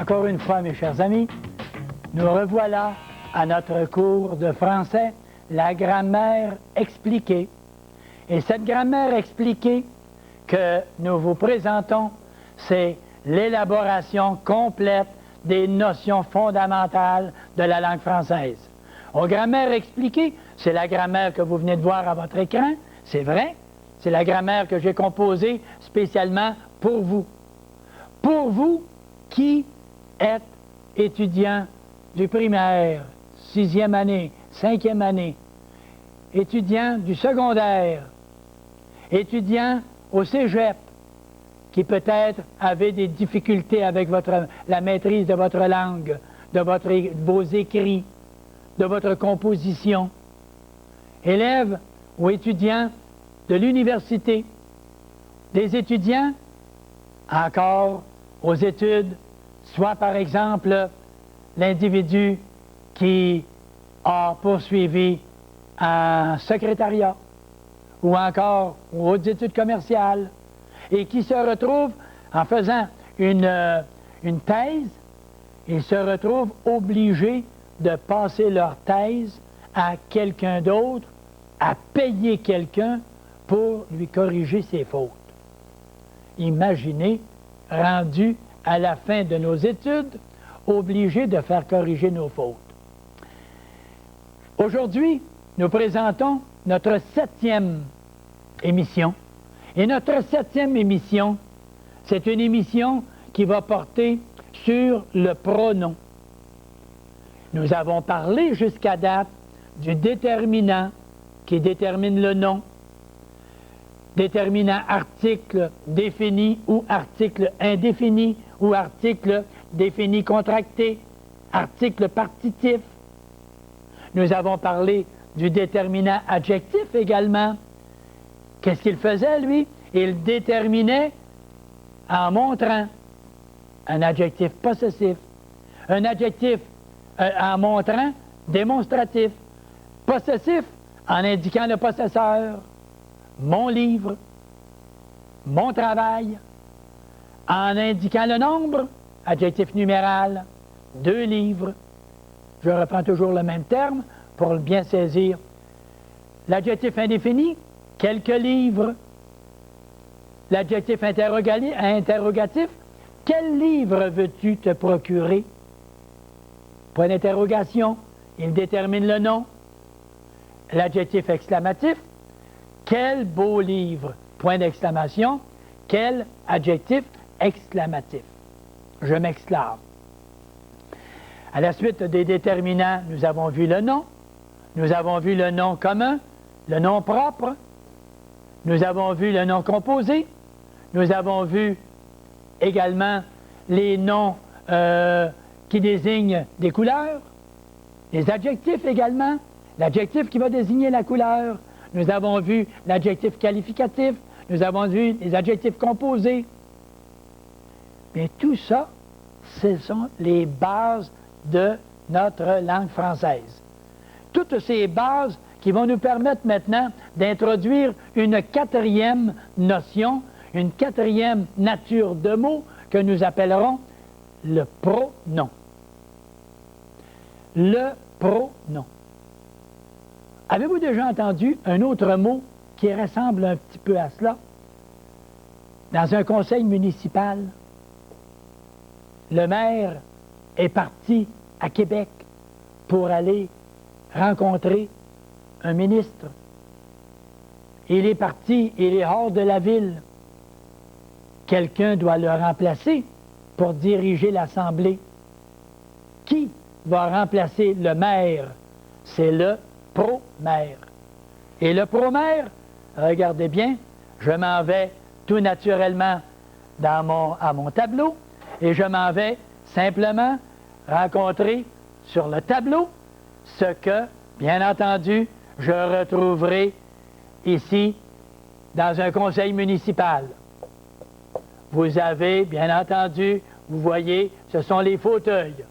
Encore une fois, mes chers amis, nous revoilà à notre cours de français, la grammaire expliquée. Et cette grammaire expliquée que nous vous présentons, c'est l'élaboration complète des notions fondamentales de la langue française. Aux grammaire expliquée, c'est la grammaire que vous venez de voir à votre écran, c'est vrai, c'est la grammaire que j'ai composée spécialement pour vous. Pour vous qui êtes étudiant du primaire, 6e année, 5e année, étudiant du secondaire, étudiant au cégep, qui peut-être avez des difficultés avec la maîtrise de votre langue, de vos écrits, de votre composition. Élèves ou étudiants de l'université, des étudiants encore aux études, soit par exemple l'individu qui a poursuivi un secrétariat ou encore aux hautes études commerciales et qui se retrouve en faisant une thèse, ils se retrouvent obligés de passer leur thèse à quelqu'un d'autre, à payer quelqu'un pour lui corriger ses fautes. Imaginez, rendu à la fin de nos études, obligés de faire corriger nos fautes. Aujourd'hui, nous présentons notre 7e émission. Et notre 7e émission, c'est une émission qui va porter sur le pronom. Nous avons parlé jusqu'à date du déterminant qui détermine le nom, déterminant article défini ou article indéfini ou article défini contracté, article partitif. Nous avons parlé du déterminant adjectif également. Qu'est-ce qu'il faisait, lui? Il déterminait en montrant un adjectif possessif, un adjectif en montrant démonstratif, possessif en indiquant le possesseur, mon livre, mon travail, en indiquant le nombre, adjectif numéral, 2 livres. Je reprends toujours le même terme pour bien saisir. L'adjectif indéfini, quelques livres. L'adjectif interrogatif, quel livre veux-tu te procurer? Point d'interrogation, il détermine le nom. L'adjectif exclamatif, quel beau livre? Point d'exclamation, quel adjectif exclamatif? Je m'exclame. À la suite des déterminants, nous avons vu le nom. Nous avons vu le nom commun, le nom propre. Nous avons vu le nom composé. Nous avons vu également les noms qui désignent des couleurs. Les adjectifs également. L'adjectif qui va désigner la couleur. Nous avons vu l'adjectif qualificatif. Nous avons vu les adjectifs composés. Mais tout ça, ce sont les bases de notre langue française. Toutes ces bases qui vont nous permettre maintenant d'introduire une 4e notion, une 4e nature de mots que nous appellerons le pronom. Le pronom. Avez-vous déjà entendu un autre mot qui ressemble un petit peu à cela? Dans un conseil municipal, le maire est parti à Québec pour aller rencontrer un ministre. Il est parti, il est hors de la ville. Quelqu'un doit le remplacer pour diriger l'Assemblée. Qui va remplacer le maire? C'est le pro-maire. Et le pro-maire, regardez bien, je m'en vais tout naturellement à mon tableau et je m'en vais simplement rencontrer sur le tableau ce que, bien entendu, je retrouverai ici dans un conseil municipal. Vous avez, bien entendu, vous voyez, ce sont les fauteuils.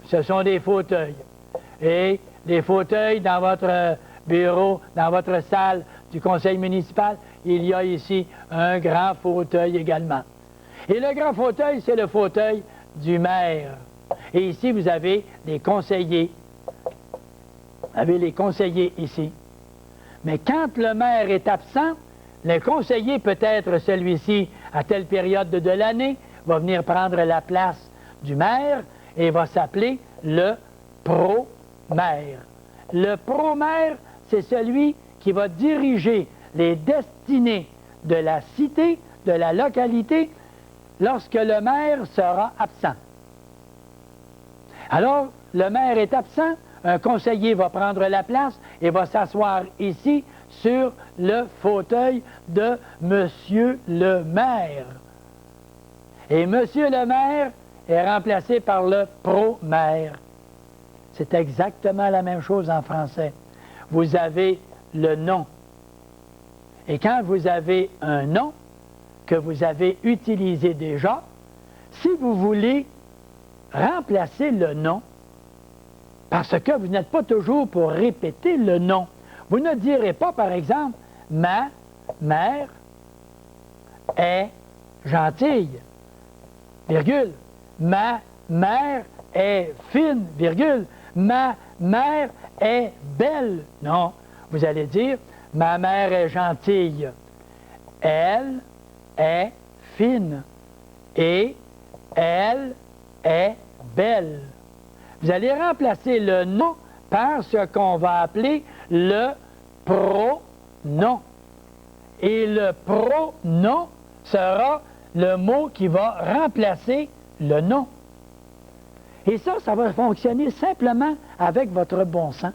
Ce sont des fauteuils. Et les fauteuils dans votre bureau, dans votre salle du conseil municipal, il y a ici un grand fauteuil également. Et le grand fauteuil, c'est le fauteuil du maire. Et ici, vous avez les conseillers. Vous avez les conseillers ici. Mais quand le maire est absent, le conseiller peut être celui-ci à telle période de l'année, va venir prendre la place du maire et va s'appeler le pro-maire. Le pro-maire, c'est celui qui va diriger les destinées de la cité, de la localité, lorsque le maire sera absent. Alors, le maire est absent, un conseiller va prendre la place et va s'asseoir ici sur le fauteuil de Monsieur le maire. Et Monsieur le maire est remplacé par le pro-maire. C'est exactement la même chose en français. Vous avez le nom. Et quand vous avez un nom que vous avez utilisé déjà, si vous voulez remplacer le nom, parce que vous n'êtes pas toujours pour répéter le nom, vous ne direz pas, par exemple, « Ma mère est gentille, virgule, ma mère est fine, virgule, ma mère est belle. » Non, vous allez dire « Ma mère est gentille, elle est fine et elle est belle. » Vous allez remplacer le nom par ce qu'on va appeler le pronom. Et le pronom sera le mot qui va remplacer le nom. Et ça va fonctionner simplement avec votre bon sens.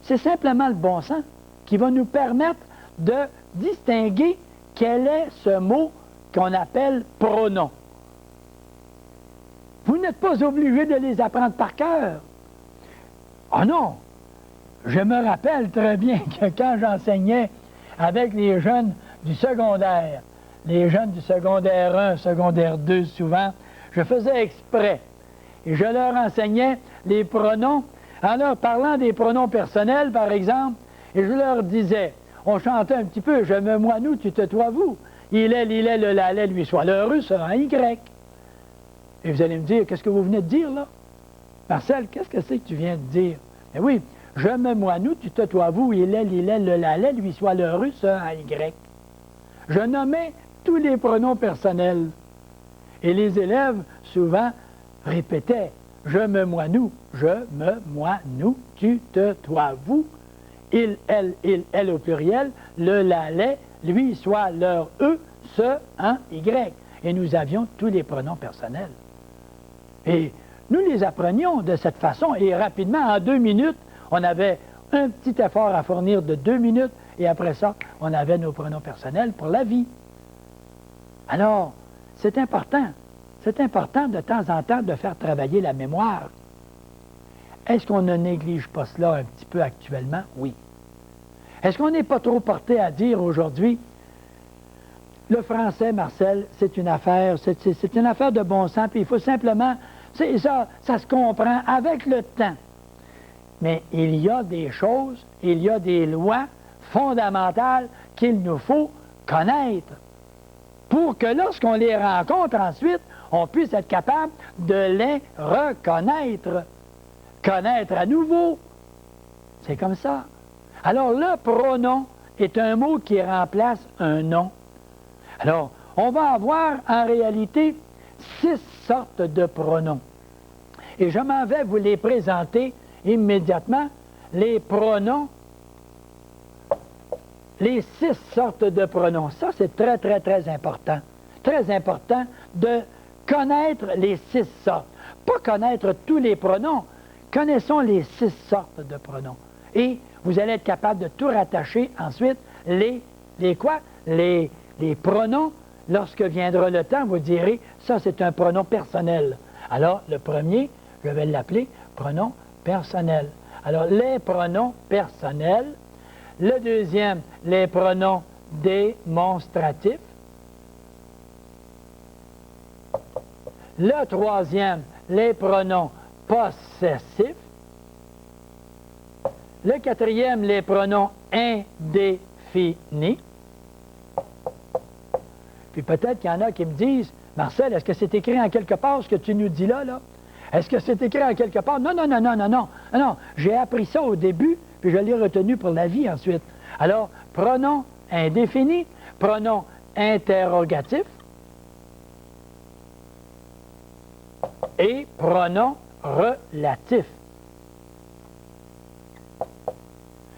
C'est simplement le bon sens qui va nous permettre de distinguer quel est ce mot qu'on appelle pronom. Vous n'êtes pas obligé de les apprendre par cœur. Oh non! Je me rappelle très bien que quand j'enseignais avec les jeunes du secondaire, les jeunes du secondaire 1, secondaire 2 souvent, je faisais exprès. Et je leur enseignais les pronoms en leur parlant des pronoms personnels, par exemple, et je leur disais, on chantait un petit peu, je me, moi, nous, tu te, toi, vous. Il est, le lalais, lui, soit. Le russe sera un Y. Et vous allez me dire, qu'est-ce que vous venez de dire, là? Marcel, qu'est-ce que c'est que tu viens de dire? Eh oui, je me, moi, nous, tu te, toi, vous, il est, le lalais, lui, soit. Le russe un Y. Je nommais tous les pronoms personnels. Et les élèves, souvent, répétaient, je me, moi, nous, je me, moi, nous, tu, te, toi, vous, il, elle au pluriel, le lalais, lui, soit, leur E, ce, un, Y. Et nous avions tous les pronoms personnels. Et nous les apprenions de cette façon, et rapidement, en 2 minutes, on avait un petit effort à fournir de 2 minutes, et après ça, on avait nos pronoms personnels pour la vie. Alors, c'est important de temps en temps de faire travailler la mémoire. Est-ce qu'on ne néglige pas cela un petit peu actuellement? Oui. Est-ce qu'on n'est pas trop porté à dire aujourd'hui, le français, Marcel, c'est une affaire de bon sens, puis il faut simplement, ça se comprend avec le temps. Mais il y a des choses, il y a des lois fondamentales qu'il nous faut connaître pour que lorsqu'on les rencontre ensuite, on puisse être capable de les reconnaître, connaître à nouveau. C'est comme ça. Alors, le pronom est un mot qui remplace un nom. Alors, on va avoir en réalité 6 sortes de pronoms. Et je m'en vais vous les présenter immédiatement. Les pronoms, les 6 sortes de pronoms. Ça, c'est très, très, très important. Très important de connaître les 6 sortes. Pas connaître tous les pronoms. Connaissons les 6 sortes de pronoms. Et vous allez être capable de tout rattacher ensuite. Les pronoms, lorsque viendra le temps, vous direz, ça c'est un pronom personnel. Alors, le premier, je vais l'appeler pronom personnel. Alors, les pronoms personnels. Le deuxième, les pronoms démonstratifs. Le troisième, les pronoms possessifs. Le quatrième, les pronoms indéfinis. Puis peut-être qu'il y en a qui me disent, Marcel, est-ce que c'est écrit en quelque part ce que tu nous dis là, là? Est-ce que c'est écrit en quelque part? Non, non, non, non, non, non. Non, j'ai appris ça au début, puis je l'ai retenu pour la vie ensuite. Alors, pronom indéfini, pronom interrogatif et pronom relatif.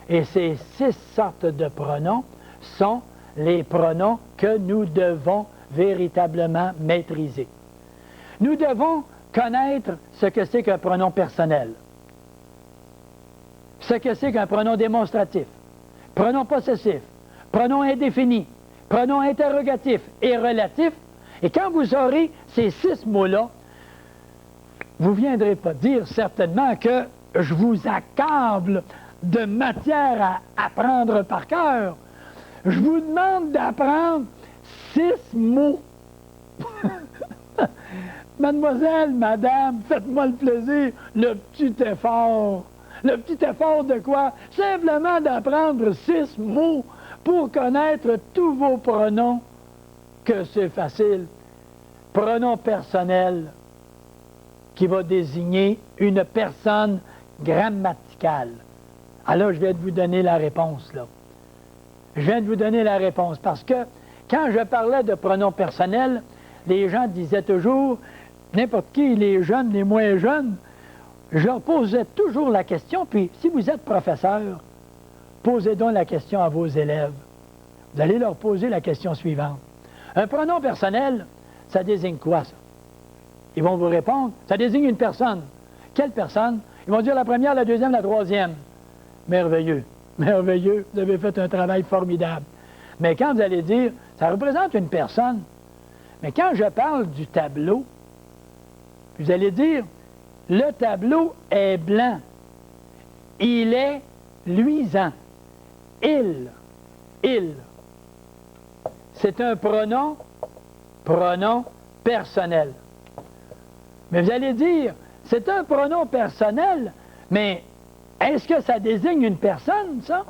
Et ces 6 sortes de pronoms sont les pronoms que nous devons véritablement maîtriser. Nous devons connaître ce que c'est qu'un pronom personnel, ce que c'est qu'un pronom démonstratif, pronom possessif, pronom indéfini, pronom interrogatif et relatif. Et quand vous aurez ces 6 mots-là, vous ne viendrez pas dire certainement que je vous accable de matière à apprendre par cœur. Je vous demande d'apprendre 6 mots. Mademoiselle, madame, faites-moi le plaisir, le petit effort. Le petit effort de quoi? Simplement d'apprendre 6 mots pour connaître tous vos pronoms, que c'est facile. Pronom personnel, qui va désigner une personne grammaticale. Alors, je viens de vous donner la réponse, là. Je viens de vous donner la réponse, parce que quand je parlais de pronoms personnels, les gens disaient toujours, n'importe qui, les jeunes, les moins jeunes, je leur posais toujours la question, puis si vous êtes professeur, posez donc la question à vos élèves. Vous allez leur poser la question suivante. Un pronom personnel, ça désigne quoi, ça? Ils vont vous répondre, ça désigne une personne. Quelle personne? Ils vont dire la première, la deuxième, la troisième. Merveilleux, merveilleux, vous avez fait un travail formidable. Mais quand vous allez dire, ça représente une personne, mais quand je parle du tableau, vous allez dire, le tableau est blanc, il est luisant, il, c'est un pronom personnel. Mais vous allez dire, c'est un pronom personnel, mais est-ce que ça désigne une personne, ça?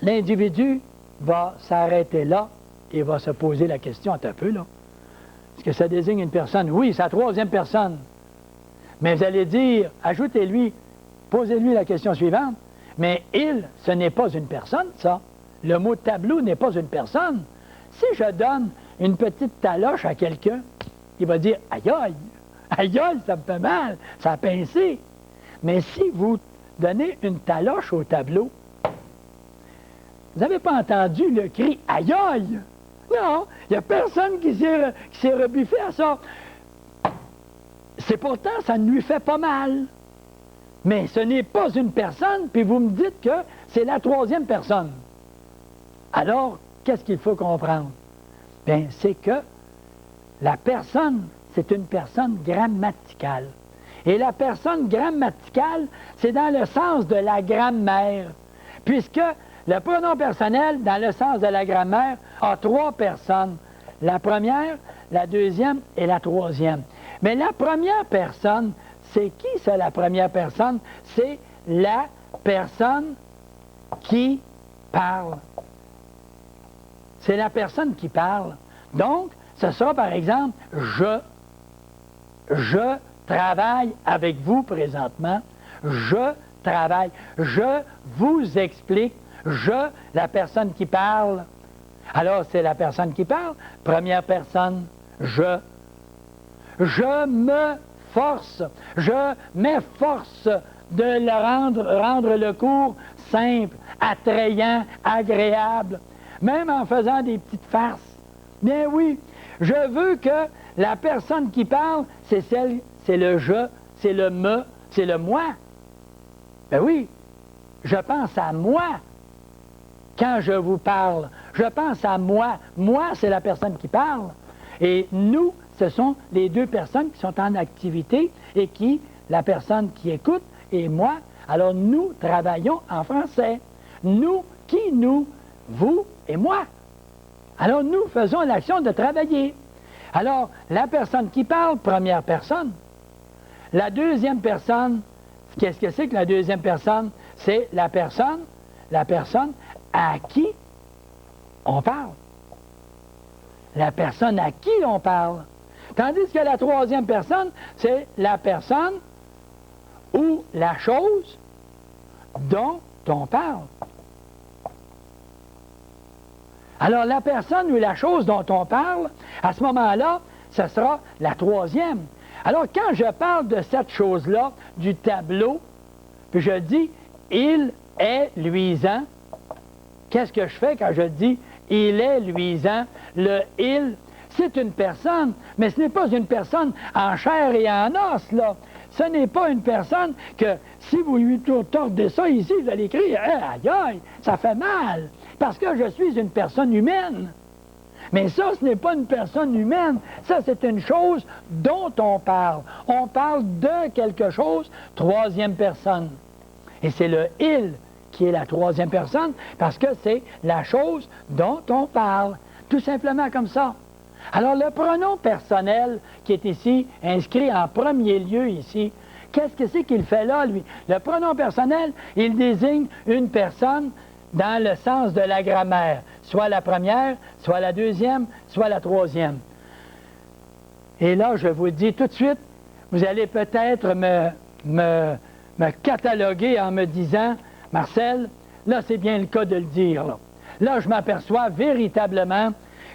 L'individu va s'arrêter là et va se poser la question, un peu là. Est-ce que ça désigne une personne? Oui, c'est la troisième personne. Mais vous allez dire, ajoutez-lui, posez-lui la question suivante, mais il, ce n'est pas une personne, ça. Le mot tableau n'est pas une personne. Si je donne une petite taloche à quelqu'un, il va dire, aïe aïe, aïe aïe, ça me fait mal, ça a pincé. Mais si vous donnez une taloche au tableau, vous n'avez pas entendu le cri « aïe aïe ». Non, il n'y a personne qui s'est rebuffé à ça. C'est pourtant, ça ne lui fait pas mal. Mais ce n'est pas une personne, puis vous me dites que c'est la troisième personne. Alors, qu'est-ce qu'il faut comprendre? Bien, c'est que la personne, c'est une personne grammaticale. Et la personne grammaticale, c'est dans le sens de la grammaire. Puisque le pronom personnel, dans le sens de la grammaire, a 3 personnes. La première, la deuxième et la troisième. Mais la première personne, c'est qui ça, la première personne? C'est la personne qui parle. C'est la personne qui parle. Donc, ce sera par exemple « je travaille avec vous présentement. Je travaille. Je vous explique. Je, la personne qui parle. Alors, c'est la personne qui parle. Première personne, je. Je me force. Je m'efforce de rendre le cours simple, attrayant, agréable, même en faisant des petites farces. Bien oui, je veux que la personne qui parle, c'est le je, c'est le me, c'est le moi. Ben oui, je pense à moi quand je vous parle. Je pense à moi. Moi, c'est la personne qui parle. Et nous, ce sont les 2 personnes qui sont en activité et qui, la personne qui écoute et moi, alors nous travaillons en français. Nous, qui nous? Vous et moi. Alors nous faisons l'action de travailler. Alors, la personne qui parle, première personne. La deuxième personne, qu'est-ce que c'est que la deuxième personne? C'est la personne à qui on parle. la personne à qui l'on parle. Tandis que la troisième personne, c'est la personne ou la chose dont on parle. Alors, la personne ou la chose dont on parle, à ce moment-là, ce sera la troisième. Alors, quand je parle de cette chose-là, du tableau, puis je dis « il est luisant », qu'est-ce que je fais quand je dis « il est luisant », le « il », c'est une personne, mais ce n'est pas une personne en chair et en os, là. Ce n'est pas une personne que, si vous lui tordez ça ici, vous allez crier « aïe, aïe, ça fait mal », parce que je suis une personne humaine. Mais ça, ce n'est pas une personne humaine. Ça, c'est une chose dont on parle. On parle de quelque chose, troisième personne. Et c'est le « il » qui est la troisième personne, parce que c'est la chose dont on parle. Tout simplement comme ça. Alors, le pronom personnel qui est ici, inscrit en premier lieu ici, qu'est-ce que c'est qu'il fait là, lui? Le pronom personnel, il désigne une personne dans le sens de la grammaire, soit la première, soit la deuxième, soit la troisième. Et là, je vous dis tout de suite, vous allez peut-être me cataloguer en me disant, Marcel, là, c'est bien le cas de le dire. Là, je m'aperçois véritablement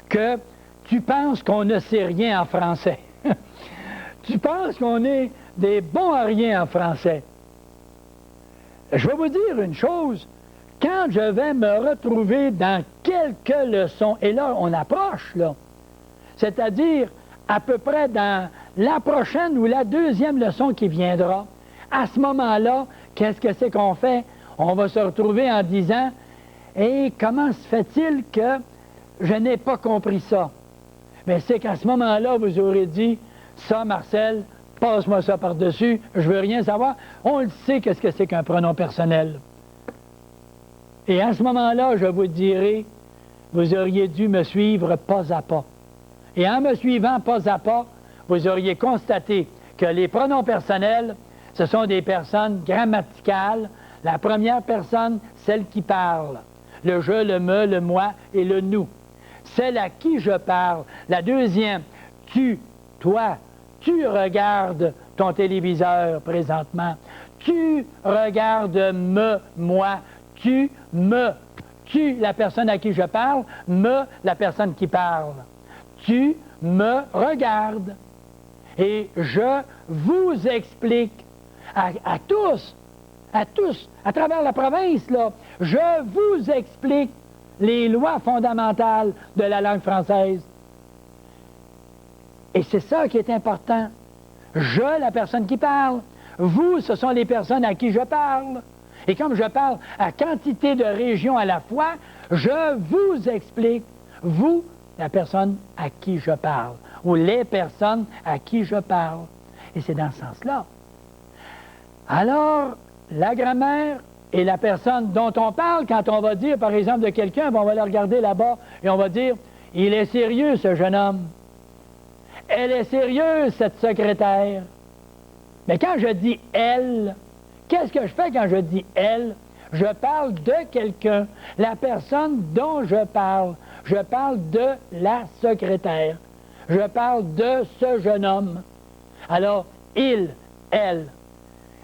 que tu penses qu'on ne sait rien en français. Tu penses qu'on est des bons à rien en français. Je vais vous dire une chose. Quand je vais me retrouver dans quelques leçons, et là, on approche, là, c'est-à-dire à peu près dans la prochaine ou la deuxième leçon qui viendra, à ce moment-là, qu'est-ce que c'est qu'on fait? On va se retrouver en disant, « Et comment se fait-il que je n'ai pas compris ça? » Mais c'est qu'à ce moment-là, vous aurez dit, « Ça, Marcel, passe-moi ça par-dessus, je veux rien savoir. » On le sait, qu'est-ce que c'est qu'un pronom personnel. Et à ce moment-là, je vous dirai, vous auriez dû me suivre pas à pas. Et en me suivant pas à pas, vous auriez constaté que les pronoms personnels, ce sont des personnes grammaticales. La première personne, celle qui parle. Le je, le me, le moi et le nous. Celle à qui je parle. La deuxième, tu, toi, tu regardes ton téléviseur présentement. Tu regardes moi. Tu, la personne à qui je parle, la personne qui parle. Tu me regardes. Et je vous explique à tous, à travers la province, là, je vous explique les lois fondamentales de la langue française. Et c'est ça qui est important. Je, la personne qui parle. Vous, ce sont les personnes à qui je parle. Et comme je parle à quantité de régions à la fois, je vous explique, vous, la personne à qui je parle, ou les personnes à qui je parle. Et c'est dans ce sens-là. Alors, la grammaire et la personne dont on parle, quand on va dire, par exemple, de quelqu'un, on va le regarder là-bas et on va dire, « Il est sérieux, ce jeune homme. Elle est sérieuse, cette secrétaire. » Mais quand je dis « elle », qu'est-ce que je fais quand je dis « elle » ? Je parle de quelqu'un, la personne dont je parle. Je parle de la secrétaire. Je parle de ce jeune homme. Alors, il, elle.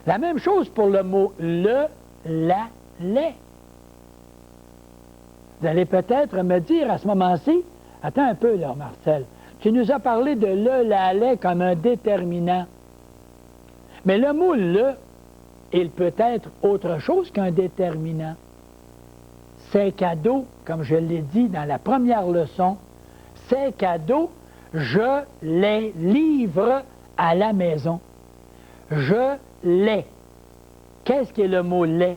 La même chose pour le mot le, la, les. Vous allez peut-être me dire à ce moment-ci, attends un peu là, Marcel, tu nous as parlé de le, la, les comme un déterminant. Mais le mot le, il peut être autre chose qu'un déterminant. Ces cadeaux, comme je l'ai dit dans la première leçon, ces cadeaux, je les livre à la maison. Je les. Qu'est-ce qu'est le mot les?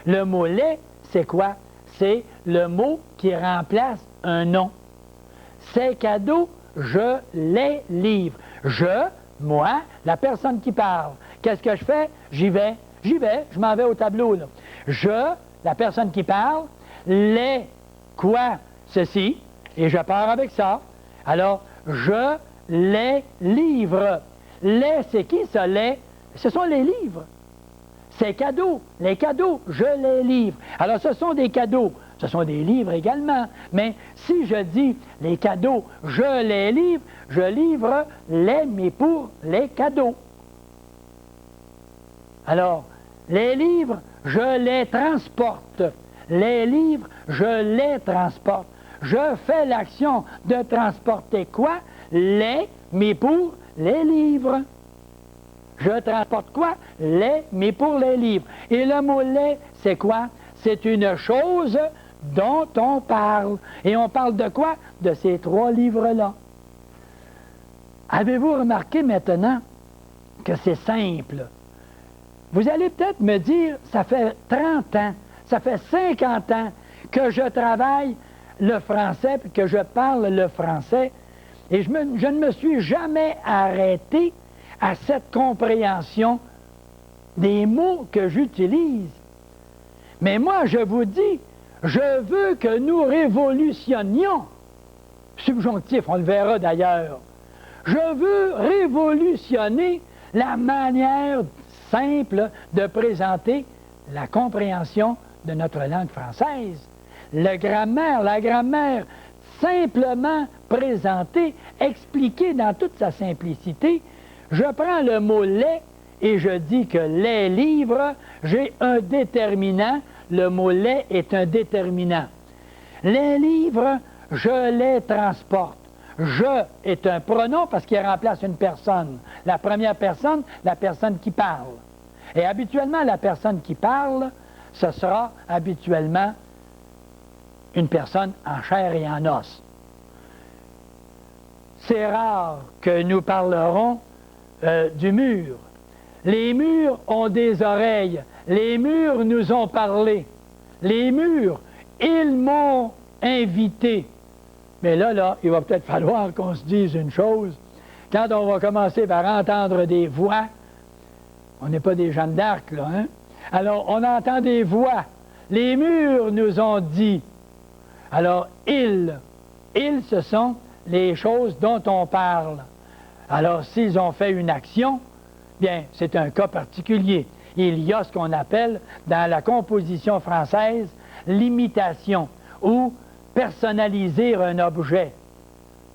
Le mot les, c'est quoi? C'est le mot qui remplace un nom. Ces cadeaux, je les livre. Je, moi, la personne qui parle. Qu'est-ce que je fais? J'y vais, je m'en vais au tableau, là. Je, la personne qui parle, les, quoi? Ceci, et je pars avec ça. Alors, je les livre. Les, c'est qui ça, les? Ce sont les livres. Ces cadeaux, les cadeaux, je les livre. Alors, ce sont des cadeaux Ce sont des livres également. Mais si je dis les cadeaux, je les livre les, mais pour les cadeaux. Alors, les livres, je les transporte. Les livres, je les transporte. Je fais l'action de transporter quoi? Les, mais pour les livres. Je transporte quoi? Les, mais pour les livres. Et le mot les, c'est quoi? C'est une chose dont on parle. Et on parle de quoi? De ces 3 livres-là. Avez-vous remarqué maintenant que c'est simple? Vous allez peut-être me dire, ça fait 30 ans, ça fait 50 ans que je travaille le français, puis que je parle le français, et je ne me suis jamais arrêté à cette compréhension des mots que j'utilise. Mais moi, je vous dis, je veux que nous révolutionnions, subjonctif, on le verra d'ailleurs, je veux révolutionner la manière simple de présenter la compréhension de notre langue française. La grammaire simplement présentée, expliquée dans toute sa simplicité. Je prends le mot « les » et je dis que les livres, j'ai un déterminant. Le mot « les » est un déterminant. Les livres, je les transporte. Je est un pronom parce qu'il remplace une personne. La première personne, la personne qui parle. Et habituellement, la personne qui parle, ce sera habituellement une personne en chair et en os. C'est rare que nous parlerons du mur. Les murs ont des oreilles. Les murs nous ont parlé. Les murs, ils m'ont invité. Mais là, il va peut-être falloir qu'on se dise une chose. Quand on va commencer par entendre des voix, on n'est pas des Jeanne d'Arc, là, hein? Alors, on entend des voix. Les murs nous ont dit. Alors, ils, ce sont les choses dont on parle. Alors, s'ils ont fait une action, bien, c'est un cas particulier. Il y a ce qu'on appelle, dans la composition française, l'imitation, ou personnaliser un objet.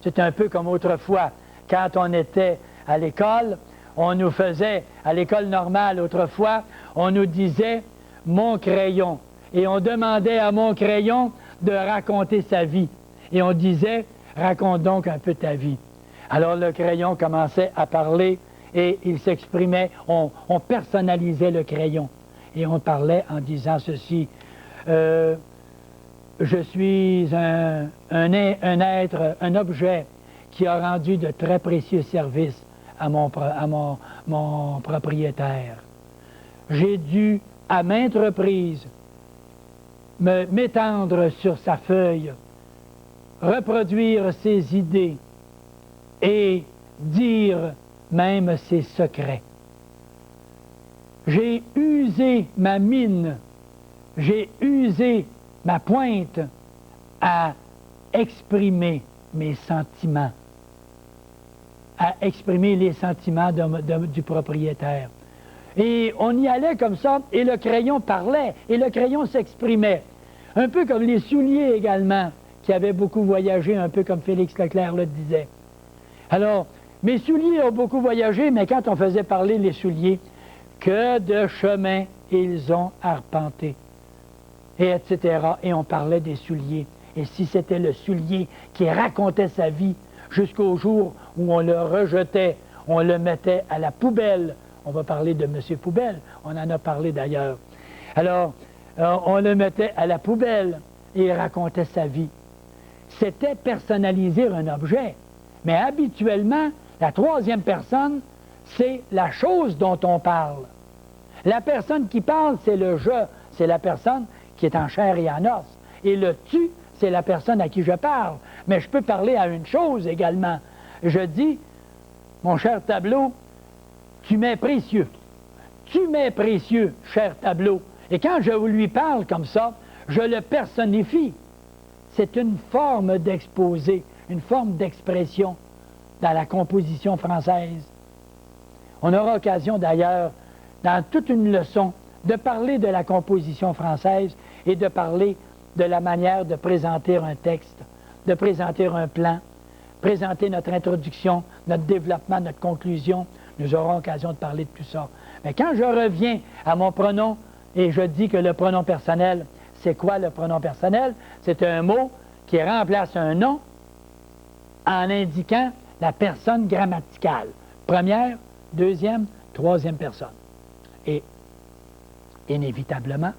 C'est un peu comme autrefois, quand on était à l'école, on nous faisait, à l'école normale autrefois, on nous disait « mon crayon ». Et on demandait à mon crayon de raconter sa vie. Et on disait « raconte donc un peu ta vie ». Alors le crayon commençait à parler et il s'exprimait, on personnalisait le crayon. Et on parlait en disant ceci je suis un être, un objet qui a rendu de très précieux services à mon propriétaire. J'ai dû, à maintes reprises, m'étendre sur sa feuille, reproduire ses idées et dire même ses secrets. J'ai usé ma mine, j'ai usé ma pointe à exprimer mes sentiments, à exprimer les sentiments du propriétaire. Et on y allait comme ça, et le crayon parlait, et le crayon s'exprimait. Un peu comme les souliers également, qui avaient beaucoup voyagé, un peu comme Félix Leclerc le disait. Alors, mes souliers ont beaucoup voyagé, mais quand on faisait parler les souliers, que de chemins ils ont arpenté, et etc. Et on parlait des souliers. Et si c'était le soulier qui racontait sa vie jusqu'au jour où on le rejetait, on le mettait à la poubelle. On va parler de M. Poubelle, on en a parlé d'ailleurs. Alors, on le mettait à la poubelle et il racontait sa vie. C'était personnaliser un objet. Mais habituellement, la troisième personne, c'est la chose dont on parle. La personne qui parle, c'est le « je », c'est la personne qui est en chair et en os. Et le « tu », c'est la personne à qui je parle. Mais je peux parler à une chose également. Je dis, mon cher tableau, tu m'es précieux. Tu m'es précieux, cher tableau. Et quand je lui parle comme ça, je le personnifie. C'est une forme d'exposé, une forme d'expression dans la composition française. On aura occasion d'ailleurs, dans toute une leçon, de parler de la composition française et de parler de la manière de présenter un texte, de présenter un plan, présenter notre introduction, notre développement, notre conclusion. Nous aurons l'occasion de parler de tout ça. Mais quand je reviens à mon pronom et je dis que le pronom personnel, c'est quoi le pronom personnel? C'est un mot qui remplace un nom en indiquant la personne grammaticale. Première, deuxième, troisième personne. Et inévitablement,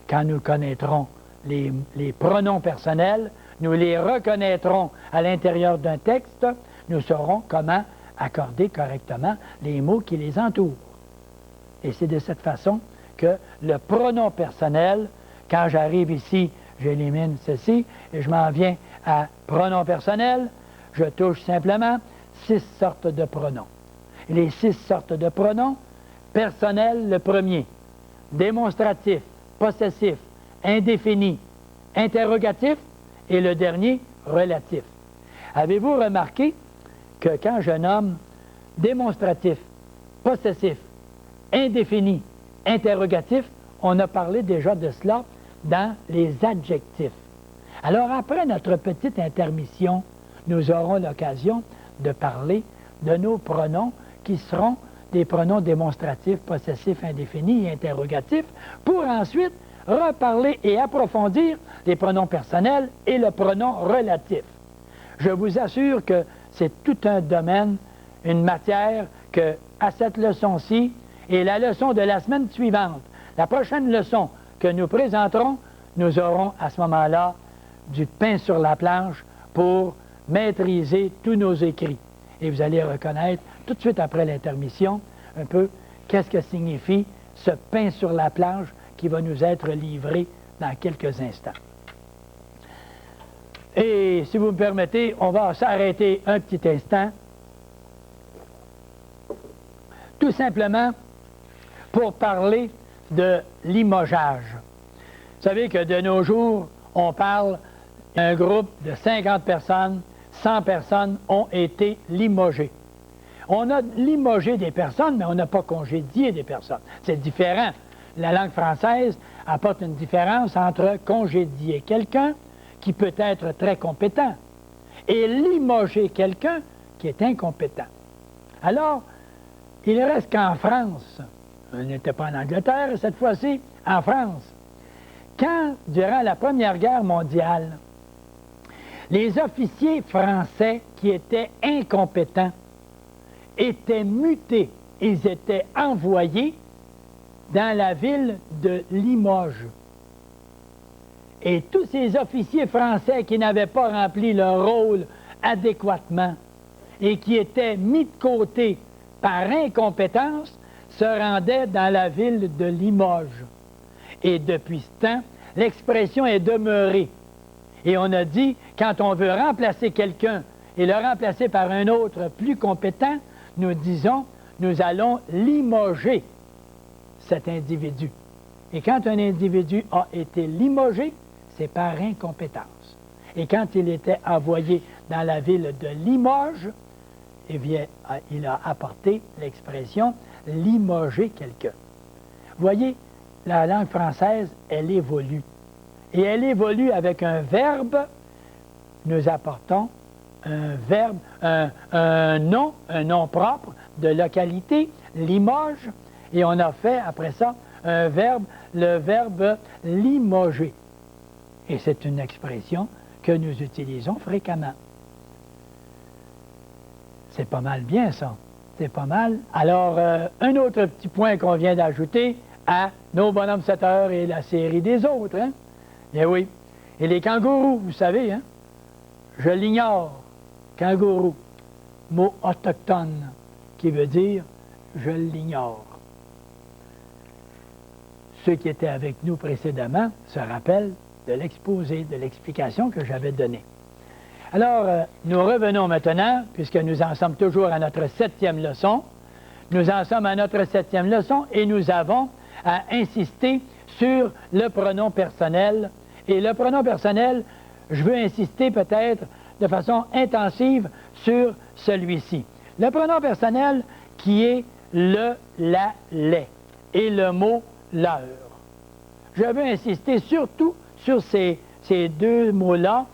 quand nous connaîtrons les pronoms personnels, nous les reconnaîtrons à l'intérieur d'un texte, nous saurons comment accorder correctement les mots qui les entourent. Et c'est de cette façon que le pronom personnel, quand j'arrive ici, j'élimine ceci et je m'en viens à pronom personnel, je touche simplement 6 sortes de pronoms. Et les 6 sortes de pronoms, personnel le premier, démonstratif, possessif, indéfini, interrogatif et le dernier, relatif. Avez-vous remarqué que quand je nomme démonstratif, possessif, indéfini, interrogatif, on a parlé déjà de cela dans les adjectifs. Alors après notre petite intermission, nous aurons l'occasion de parler de nos pronoms qui seront des pronoms démonstratifs, possessifs, indéfinis et interrogatifs, pour ensuite reparler et approfondir les pronoms personnels et le pronom relatif. Je vous assure que c'est tout un domaine, une matière que, à cette leçon-ci et la leçon de la semaine suivante, la prochaine leçon que nous présenterons, nous aurons à ce moment-là du pain sur la planche pour maîtriser tous nos écrits. Et vous allez reconnaître tout de suite après l'intermission un peu qu'est-ce que signifie ce pain sur la planche qui va nous être livré dans quelques instants. Et si vous me permettez, on va s'arrêter un petit instant, tout simplement pour parler de limogeage. Vous savez que de nos jours, on parle d'un groupe de 50 personnes, 100 personnes ont été limogées. On a limogé des personnes, mais on n'a pas congédié des personnes. C'est différent. La langue française apporte une différence entre congédier quelqu'un qui peut être très compétent et limoger quelqu'un qui est incompétent. Alors, il reste qu'en France, on n'était pas en Angleterre cette fois-ci, en France, quand, durant la Première Guerre mondiale, les officiers français qui étaient incompétents étaient mutés, ils étaient envoyés dans la ville de Limoges. Et tous ces officiers français qui n'avaient pas rempli leur rôle adéquatement et qui étaient mis de côté par incompétence se rendaient dans la ville de Limoges. Et depuis ce temps, l'expression est demeurée. Et on a dit, quand on veut remplacer quelqu'un et le remplacer par un autre plus compétent, nous disons, nous allons limoger cet individu. Et quand un individu a été limogé, c'est par incompétence. Et quand il était envoyé dans la ville de Limoges, eh bien, il a apporté l'expression « limoger quelqu'un ». Voyez, la langue française, elle évolue. Et elle évolue avec un verbe. Nous apportons un verbe, un nom propre de localité, Limoges, et on a fait après ça un verbe, le verbe limoger. Et c'est une expression que nous utilisons fréquemment. C'est pas mal bien, ça. C'est pas mal. Alors, un autre petit point qu'on vient d'ajouter à nos bonhommes 7 heures et la série des autres, hein? Eh oui. Et les kangourous, vous savez, hein? Je l'ignore. Kangourou. Mot autochtone, qui veut dire je l'ignore. Ceux qui étaient avec nous précédemment se rappellent de l'exposé, de l'explication que j'avais donnée. Alors, nous revenons maintenant, puisque nous en sommes toujours à notre 7e leçon. Nous en sommes à notre 7e leçon et nous avons à insister sur le pronom personnel. Et le pronom personnel, je veux insister peut-être de façon intensive sur celui-ci. Le pronom personnel qui est le, la, les et le mot l'heure. Je veux insister surtout sur ces ces deux mots-là,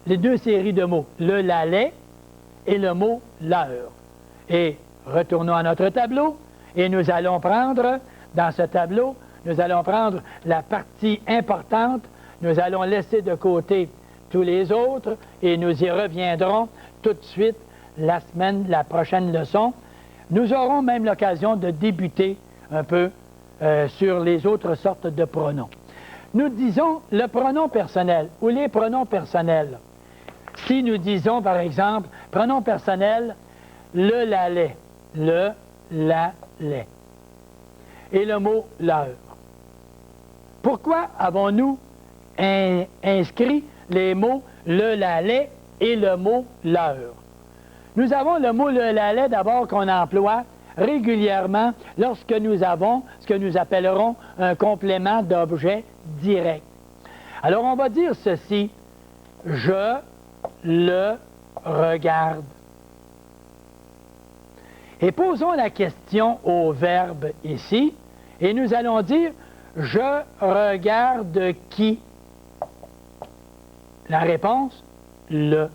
les deux séries de mots, le lalais et le mot l'heure. Et retournons à notre tableau et nous allons prendre, dans ce tableau, nous allons prendre la partie importante, nous allons laisser de côté tous les autres et nous y reviendrons tout de suite la prochaine leçon. Nous aurons même l'occasion de débuter un peu sur les autres sortes de pronoms. Nous disons le pronom personnel ou les pronoms personnels. Si nous disons, par exemple, pronom personnel, le lalais, le lalais, et le mot l'heure. Pourquoi avons-nous inscrit les mots le lalais et le mot l'heure? Nous avons le mot le lalais d'abord qu'on emploie régulièrement lorsque nous avons ce que nous appellerons un complément d'objet direct. Alors on va dire ceci, je le regarde. Et posons la question au verbe ici, et nous allons dire je regarde qui? La réponse, le.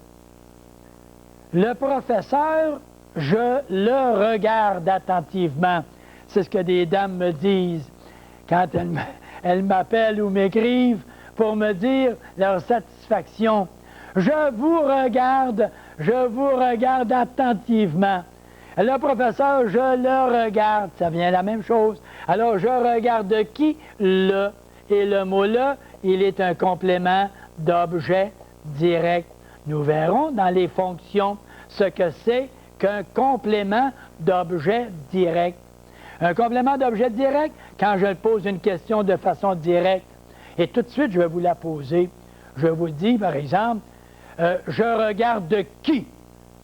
Le professeur, je le regarde attentivement. C'est ce que des dames me disent quand elles m'appellent ou m'écrivent pour me dire leur satisfaction. Je vous regarde attentivement. Le professeur, je le regarde, ça vient la même chose. Alors, je regarde qui? Le. Et le mot le, il est un complément d'objet direct. Nous verrons dans les fonctions ce que c'est qu'un complément d'objet direct. Un complément d'objet direct, quand je pose une question de façon directe, et tout de suite, je vais vous la poser. Je vous dis, par exemple, je regarde qui?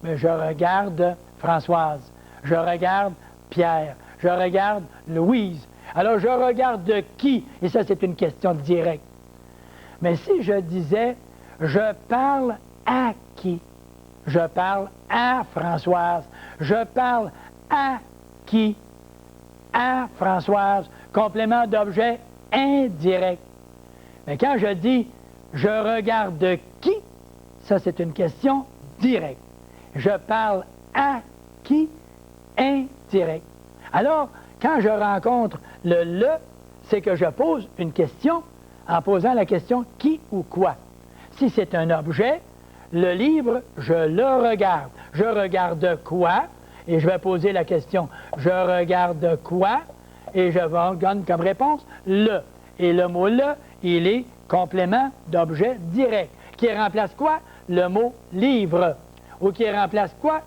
Mais je regarde Françoise, je regarde Pierre, je regarde Louise. Alors, je regarde qui? Et ça, c'est une question directe. Mais si je disais, je parle à qui? Je parle à Françoise. Je parle à qui? À Françoise. Complément d'objet indirect. Mais quand je dis, je regarde qui? Ça, c'est une question directe. Je parle à qui? Indirect. Alors, quand je rencontre le, c'est que je pose une question en posant la question qui ou quoi. Si c'est un objet, le livre, je le regarde. Je regarde quoi? Et je vais poser la question, je regarde quoi? Et je donne comme réponse le. Et le mot le, il est complément d'objet direct. Qui remplace quoi? Le mot livre. Ou qui remplace quoi?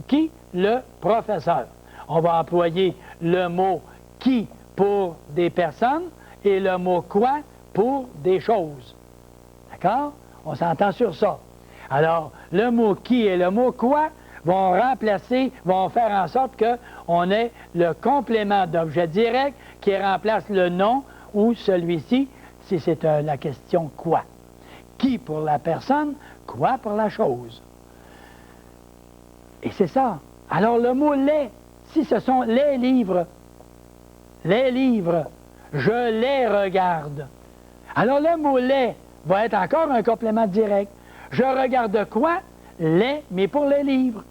Qui? Le professeur. On va employer le mot qui pour des personnes et le mot quoi pour des choses. D'accord? On s'entend sur ça. Alors, le mot qui et le mot quoi vont remplacer, vont faire en sorte qu'on ait le complément d'objet direct qui remplace le nom ou celui-ci, si c'est la question quoi. Qui pour la personne, quoi pour la chose. Et c'est ça. Alors, le mot les, si ce sont les livres, je les regarde. Alors, le mot les va être encore un complément direct. Je regarde quoi? Les, mais pour les livres.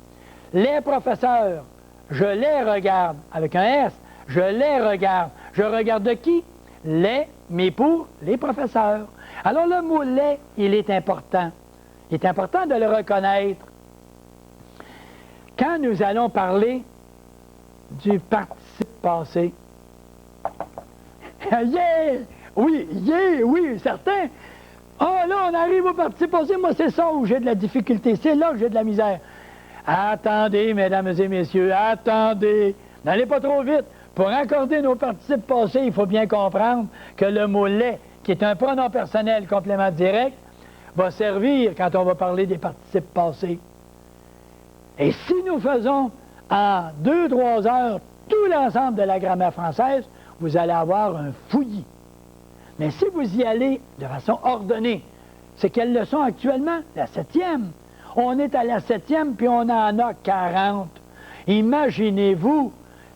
Les professeurs, je les regarde, avec un S, je les regarde. Je regarde qui? Les, mais pour les professeurs. Alors le mot les, il est important. Il est important de le reconnaître. Quand nous allons parler du participe passé, yeah! Oui, certain. Ah, là, on arrive au participe passé. Moi, c'est ça où j'ai de la difficulté. C'est là que j'ai de la misère. Attendez, mesdames et messieurs, attendez. N'allez pas trop vite. Pour accorder nos participes passés, il faut bien comprendre que le mot « les », qui est un pronom personnel complément direct, va servir quand on va parler des participes passés. Et si nous faisons en 2-3 heures tout l'ensemble de la grammaire française, vous allez avoir un fouillis. Mais si vous y allez de façon ordonnée, c'est quelle leçon actuellement? La 7e. On est à la 7e, puis on en a 40. Imaginez-vous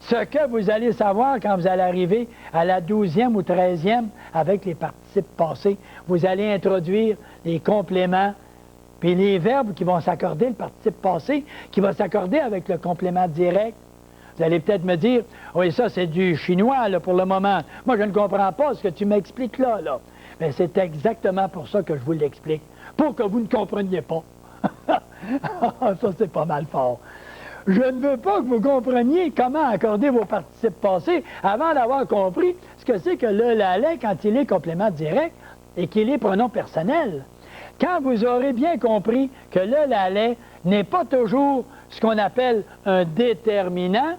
Ce que vous allez savoir quand vous allez arriver à la 12e ou 13e avec les participes passés, vous allez introduire les compléments, puis les verbes qui vont s'accorder, le participe passé, qui va s'accorder avec le complément direct. Vous allez peut-être me dire, oui, ça c'est du chinois là, pour le moment. Moi, je ne comprends pas ce que tu m'expliques là. Mais c'est exactement pour ça que je vous l'explique, pour que vous ne compreniez pas. Ça, c'est pas mal fort. Je ne veux pas que vous compreniez comment accorder vos participes passés avant d'avoir compris ce que c'est que le lait quand il est complément direct et qu'il est pronom personnel. Quand vous aurez bien compris que le lait n'est pas toujours ce qu'on appelle un déterminant,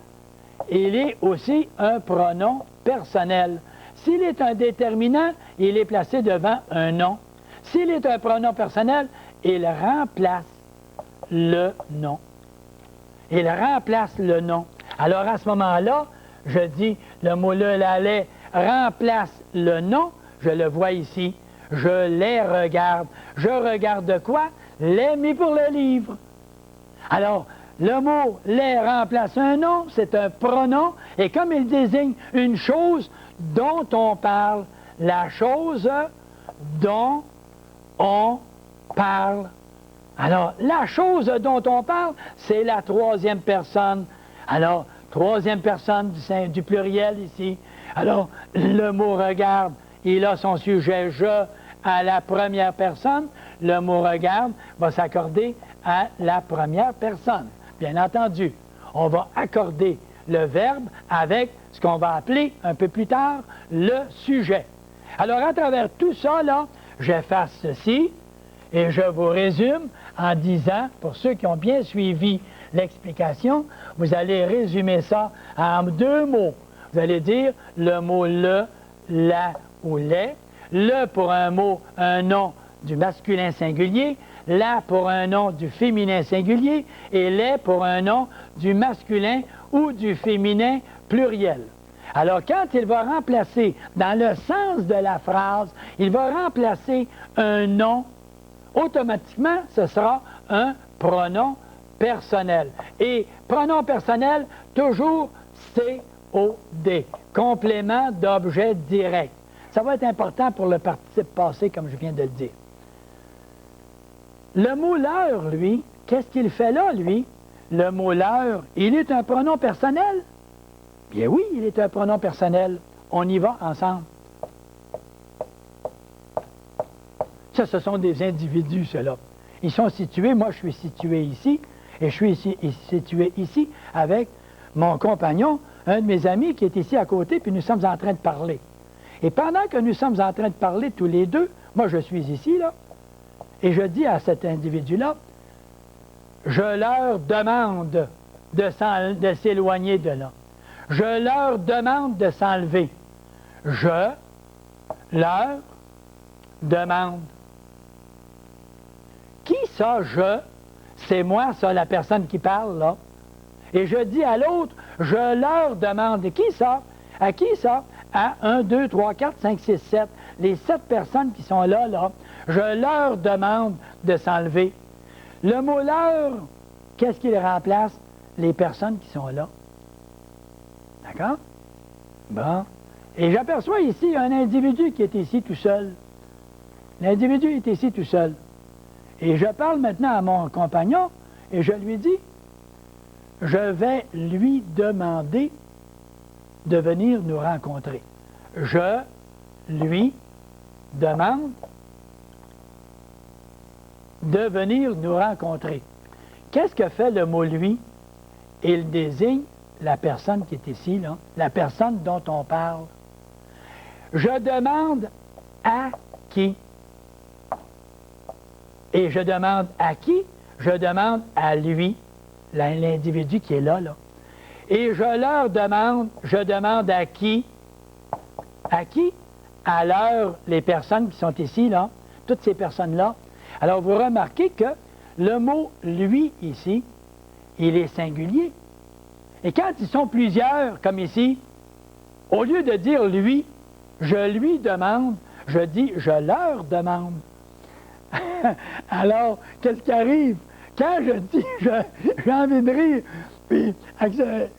il est aussi un pronom personnel. S'il est un déterminant, il est placé devant un nom. S'il est un pronom personnel, il remplace le nom. Il remplace le nom. Alors, à ce moment-là, je dis le mot le lait remplace le nom. Je le vois ici. Je les regarde. Je regarde quoi? Les mis pour le livre. Alors, le mot les remplace un nom, c'est un pronom, et comme il désigne une chose dont on parle, la chose dont on parle. Alors, la chose dont on parle, c'est la troisième personne. Alors, troisième personne du pluriel ici. Alors, le mot regarde, il a son sujet je à la première personne. Le mot regarde va s'accorder à la première personne. Bien entendu, on va accorder le verbe avec ce qu'on va appeler un peu plus tard le sujet. Alors, à travers tout ça, là, j'efface ceci et je vous résume en disant, pour ceux qui ont bien suivi l'explication, vous allez résumer ça en deux mots. Vous allez dire le mot le, la ou les, le pour un mot, un nom du masculin singulier, la pour un nom du féminin singulier et les pour un nom du masculin ou du féminin pluriel. Alors, quand il va remplacer, dans le sens de la phrase, il va remplacer un nom, automatiquement, ce sera un pronom personnel. Et pronom personnel, toujours COD, complément d'objet direct. Ça va être important pour le participe passé, comme je viens de le dire. Le mot leur, lui, qu'est-ce qu'il fait là, lui? Le mot leur, il est un pronom personnel? Bien oui, il est un pronom personnel. On y va ensemble. Ça, ce sont des individus, ceux-là. Ils sont situés, moi je suis situé ici, et je suis situé ici avec mon compagnon, un de mes amis qui est ici à côté, puis nous sommes en train de parler. Et pendant que nous sommes en train de parler tous les deux, moi je suis ici, là, et je dis à cet individu-là, je leur demande de s'éloigner de là. Je leur demande de s'enlever. Je leur demande. Qui ça, je? C'est moi, ça, la personne qui parle, là. Et je dis à l'autre, je leur demande. Et qui ça? À qui ça? À 1, 2, 3, 4, 5, 6, 7. Les 7 personnes qui sont là, là, je leur demande de s'enlever. Le mot leur, qu'est-ce qu'il remplace? Les personnes qui sont là. D'accord? Bon. Et j'aperçois ici un individu qui est ici tout seul. L'individu est ici tout seul. Et je parle maintenant à mon compagnon et je lui dis, je vais lui demander de venir nous rencontrer. Je lui demande de venir nous rencontrer. Qu'est-ce que fait le mot « lui » il désigne la personne qui est ici, là, la personne dont on parle. Je demande à qui? Et je demande à qui? Je demande à lui, l'individu qui est là, là. Et je leur demande, je demande à qui? À qui? À leur, les personnes qui sont ici, là, toutes ces personnes-là. Alors, vous remarquez que le mot « lui » ici, il est singulier. Et quand ils sont plusieurs, comme ici, au lieu de dire « lui », je lui demande, je dis « je leur demande ». Alors, qu'est-ce qui arrive? Quand je dis, j'ai envie de rire, Puis,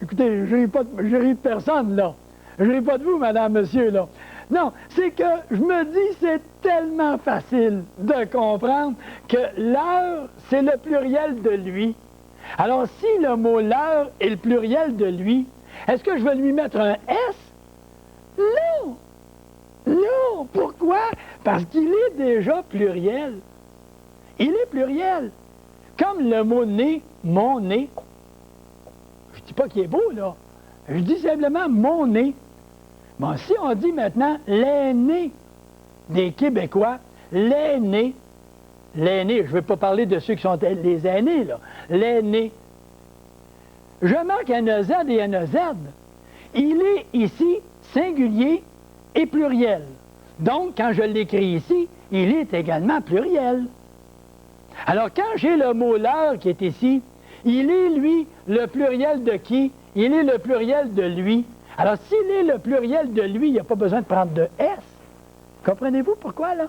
écoutez, je ris de personne, là. Je ris pas de vous, madame, monsieur, là. Non, c'est que je me dis, c'est tellement facile de comprendre que l'heure, c'est le pluriel de lui. Alors, si le mot l'heure est le pluriel de lui, est-ce que je vais lui mettre un S? Non! Non! Pourquoi? Parce qu'il est déjà pluriel. Il est pluriel. Comme le mot né, mon nez. Je ne dis pas qu'il est beau, là. Je dis simplement mon nez. Bon, si on dit maintenant l'aîné des Québécois, l'aîné, je ne vais pas parler de ceux qui sont les aînés, là, l'aîné. Je marque un EZ et un EZ. Il est ici singulier et pluriel. Donc, quand je l'écris ici, il est également pluriel. Alors, quand j'ai le mot l'heure qui est ici, il est, lui, le pluriel de qui? Il est le pluriel de lui. Alors, s'il est le pluriel de lui, il n'y a pas besoin de prendre de S. Comprenez-vous pourquoi, là?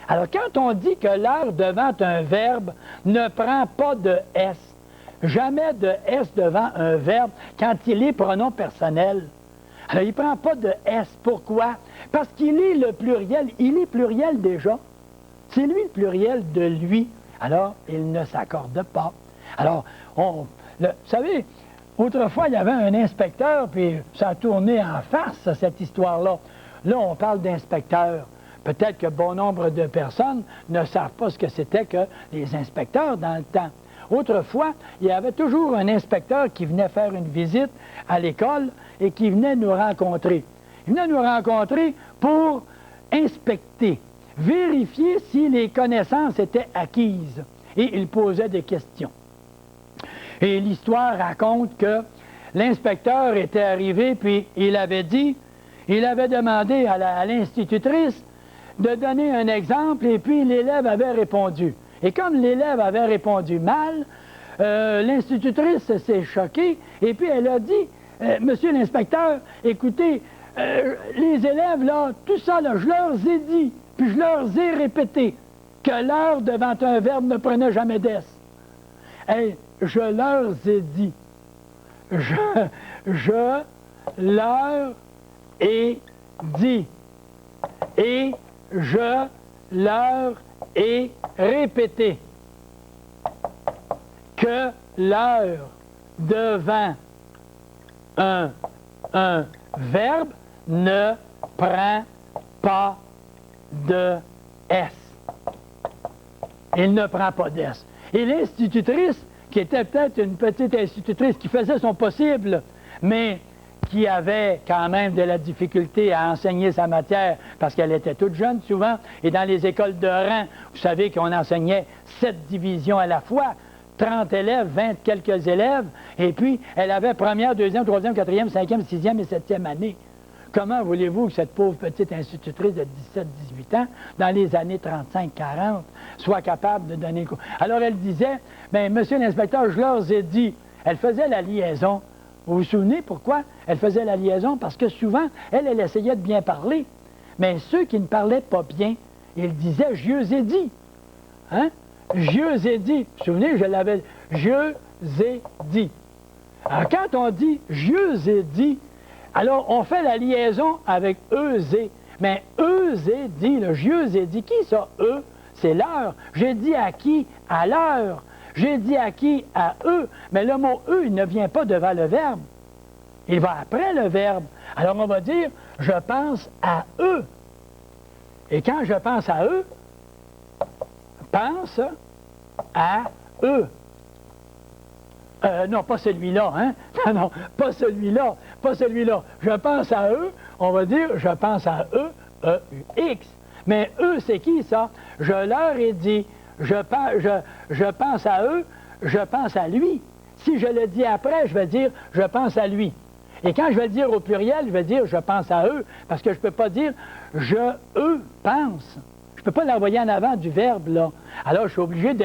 Alors, quand on dit que l'heure devant un verbe ne prend pas de S, jamais de S devant un verbe quand il est pronom personnel. Alors, il ne prend pas de S. Pourquoi? Parce qu'il est le pluriel. Il est pluriel déjà. C'est lui le pluriel de lui. Alors, il ne s'accorde pas. Alors, vous savez, autrefois, il y avait un inspecteur, puis ça a tourné en farce, cette histoire-là. Là, on parle d'inspecteur. Peut-être que bon nombre de personnes ne savent pas ce que c'était que les inspecteurs dans le temps. Autrefois, il y avait toujours un inspecteur qui venait faire une visite à l'école et qui venait nous rencontrer. Il venait nous rencontrer pour inspecter, vérifier si les connaissances étaient acquises. Et il posait des questions. Et l'histoire raconte que l'inspecteur était arrivé, puis il avait demandé à l'institutrice de donner un exemple, et puis l'élève avait répondu. Et comme l'élève avait répondu mal, l'institutrice s'est choquée, et puis elle a dit, Monsieur l'inspecteur, écoutez, les élèves, là, tout ça, là, je leur ai dit, puis je leur ai répété, que l'heure devant un verbe ne prenait jamais d'S. Hey, je leur ai dit. Je leur ai dit. Et je leur ai répété que l'heure devant un verbe ne prend pas de S. Il ne prend pas d'S. Et l'institutrice, qui était peut-être une petite institutrice qui faisait son possible, mais qui avait quand même de la difficulté à enseigner sa matière parce qu'elle était toute jeune souvent, et dans les écoles de rang, vous savez qu'on enseignait 7 divisions à la fois, 30 élèves, 20 quelques élèves, et puis elle avait première, deuxième, troisième, quatrième, cinquième, sixième et septième année. Comment voulez-vous que cette pauvre petite institutrice de 17-18 ans, dans les années 35-40, soit capable de donner le cours? Alors elle disait, bien, monsieur l'inspecteur, je leur ai dit, elle faisait la liaison. Vous vous souvenez pourquoi elle faisait la liaison? Parce que souvent, elle essayait de bien parler. Mais ceux qui ne parlaient pas bien, ils disaient, je eux ai dit. Hein? Je eux ai dit. Vous vous souvenez, je l'avais, je ai dit. Alors quand on dit, je eux ai dit, alors, on fait la liaison avec eux et. Mais eux et dit, le je ai dit. Qui ça, eux? C'est l'heure. J'ai dit à qui? À l'heure. J'ai dit à qui? À eux. Mais le mot eux, il ne vient pas devant le verbe. Il va après le verbe. Alors, on va dire, je pense à eux. Et quand je pense à eux, pense à eux. Non, pas celui-là, hein? Non, pas celui-là, pas celui-là. Je pense à eux, on va dire, je pense à eux, E-U-X. Mais eux, c'est qui, ça? Je leur ai dit, je pense à eux, je pense à lui. Si je le dis après, je vais dire, je pense à lui. Et quand je vais le dire au pluriel, je vais dire, je pense à eux, parce que je ne peux pas dire, eux pense. Je ne peux pas l'envoyer en avant du verbe, là. Alors, je suis obligé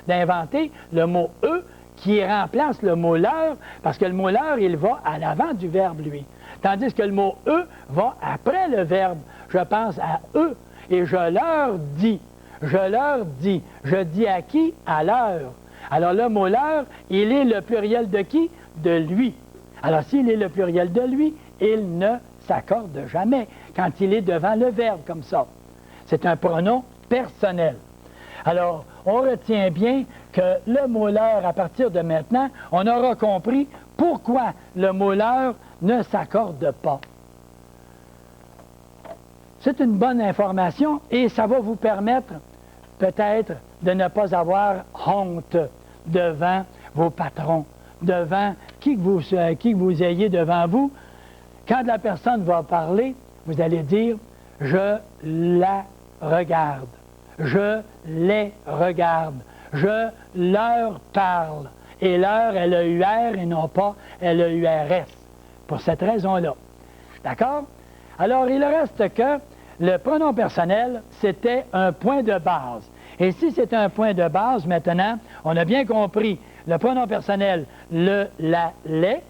d'inventer le mot « eux », qui remplace le mot « leur », parce que le mot « leur », il va à l'avant du verbe, lui. Tandis que le mot « eux » va après le verbe. Je pense à eux et je leur dis. Je leur dis. Je dis à qui? À leur. Alors le mot « leur », il est le pluriel de qui? de lui. Alors, s'il est le pluriel de lui, il ne s'accorde jamais quand il est devant le verbe comme ça. C'est un pronom personnel. Alors, on retient bien que le mot leur, à partir de maintenant, on aura compris pourquoi le mot leur ne s'accorde pas. C'est une bonne information et ça va vous permettre peut-être de ne pas avoir honte devant vos patrons, devant qui que vous ayez devant vous. Quand la personne va parler, vous allez dire « je la regarde ». Je les regarde. Je leur parle. Et leur, L-E-U-R et non pas L-E-U-R-S. Pour cette raison-là. D'accord? Alors, il reste que le pronom personnel, c'était un point de base. Et si c'est un point de base, maintenant, on a bien compris le pronom personnel, le, la, les,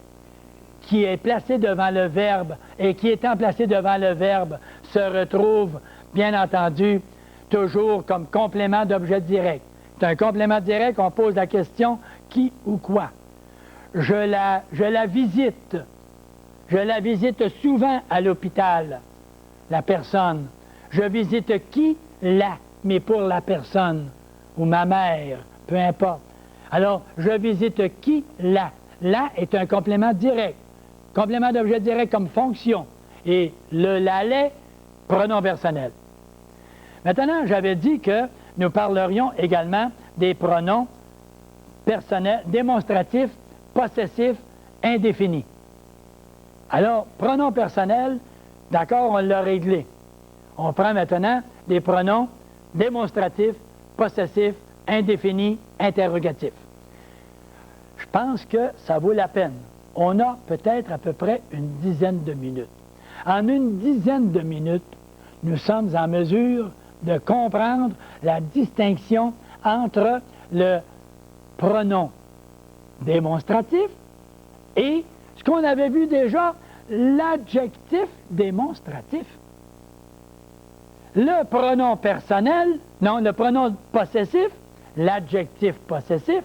qui est placé devant le verbe et qui étant placé devant le verbe se retrouve, bien entendu, toujours comme complément d'objet direct. C'est un complément direct, on pose la question qui ou quoi. Je la visite. Je la visite souvent à l'hôpital, la personne. Je visite qui? La, mais pour la personne, ou ma mère, peu importe. Alors, je visite qui? La. La est un complément direct. Complément d'objet direct comme fonction. Et le la-les, pronom personnel. Maintenant, j'avais dit que nous parlerions également des pronoms personnels, démonstratifs, possessifs, indéfinis. Alors, pronom personnel, d'accord, on l'a réglé. On prend maintenant des pronoms démonstratifs, possessifs, indéfinis, interrogatifs. Je pense que ça vaut la peine. On a peut-être à peu près une dizaine de minutes. En une dizaine de minutes, nous sommes en mesure de comprendre la distinction entre le pronom démonstratif et ce qu'on avait vu déjà, l'adjectif démonstratif. Le pronom personnel, non, le pronom possessif, l'adjectif possessif.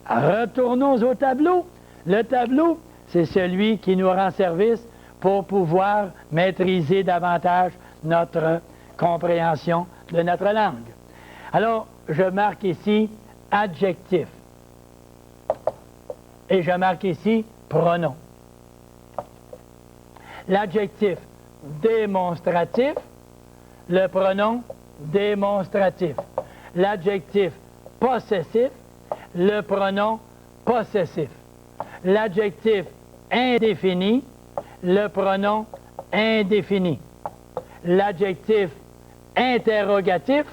Retournons au tableau. Le tableau, c'est celui qui nous rend service pour pouvoir maîtriser davantage notre compréhension de notre langue. Alors, je marque ici adjectif. Et je marque ici pronom. L'adjectif démonstratif, le pronom démonstratif. L'adjectif possessif, le pronom possessif. L'adjectif indéfini, le pronom indéfini. L'adjectif interrogatif,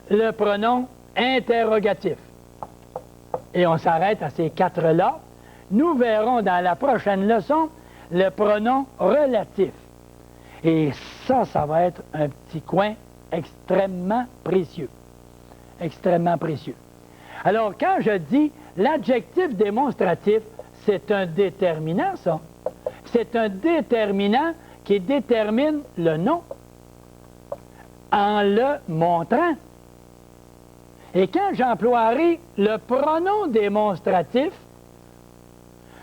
le pronom interrogatif. Et on s'arrête à ces quatre-là. Nous verrons dans la prochaine leçon le pronom relatif. Et ça va être un petit coin extrêmement précieux. Extrêmement précieux. Alors, quand je dis l'adjectif démonstratif, c'est un déterminant, ça. C'est un déterminant qui détermine le nom en le montrant. Et quand j'emploierai le pronom démonstratif,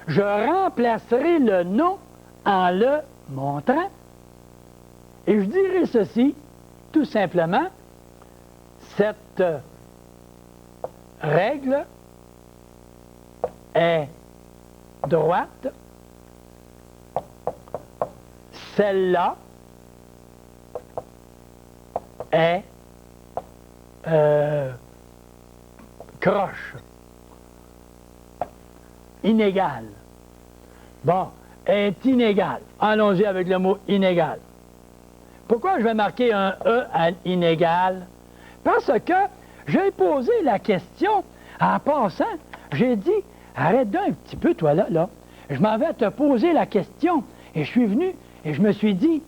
je remplacerai le nom en le montrant. Et je dirai ceci, tout simplement, cette règle est droite, celle-là est croche, inégale. Bon, est inégale. Allons-y avec le mot inégal. Pourquoi je vais marquer un E à inégal? Parce que j'ai posé la question en passant. J'ai dit, arrête d'un petit peu, toi là. Je m'en vais te poser la question. Et je suis venu et je me suis dit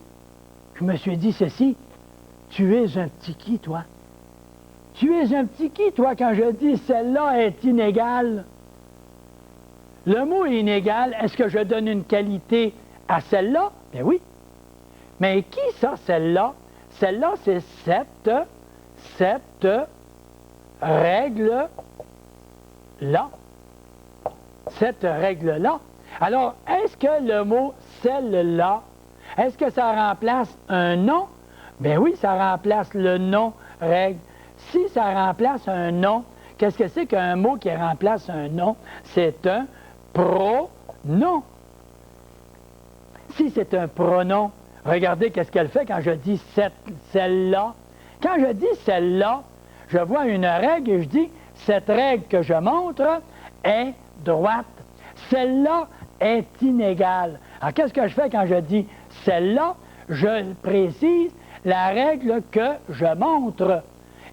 ceci. Tu es un petit qui, toi? Tu es un petit qui, toi, quand je dis celle-là est inégale? Le mot inégal, est-ce que je donne une qualité à celle-là? Bien oui. Mais qui ça, celle-là? Celle-là, c'est cette règle-là. cette règle-là. Alors, est-ce que le mot « celle-là », est-ce que ça remplace un nom? Ben oui, ça remplace le nom règle. Si ça remplace un nom, qu'est-ce que c'est qu'un mot qui remplace un nom? C'est un pronom. Si c'est un pronom, regardez qu'est-ce qu'elle fait quand je dis celle-là. Quand je dis celle-là, je vois une règle et je dis cette règle que je montre est droite. Celle-là est inégale. Alors, qu'est-ce que je fais quand je dis celle-là? Je précise la règle que je montre.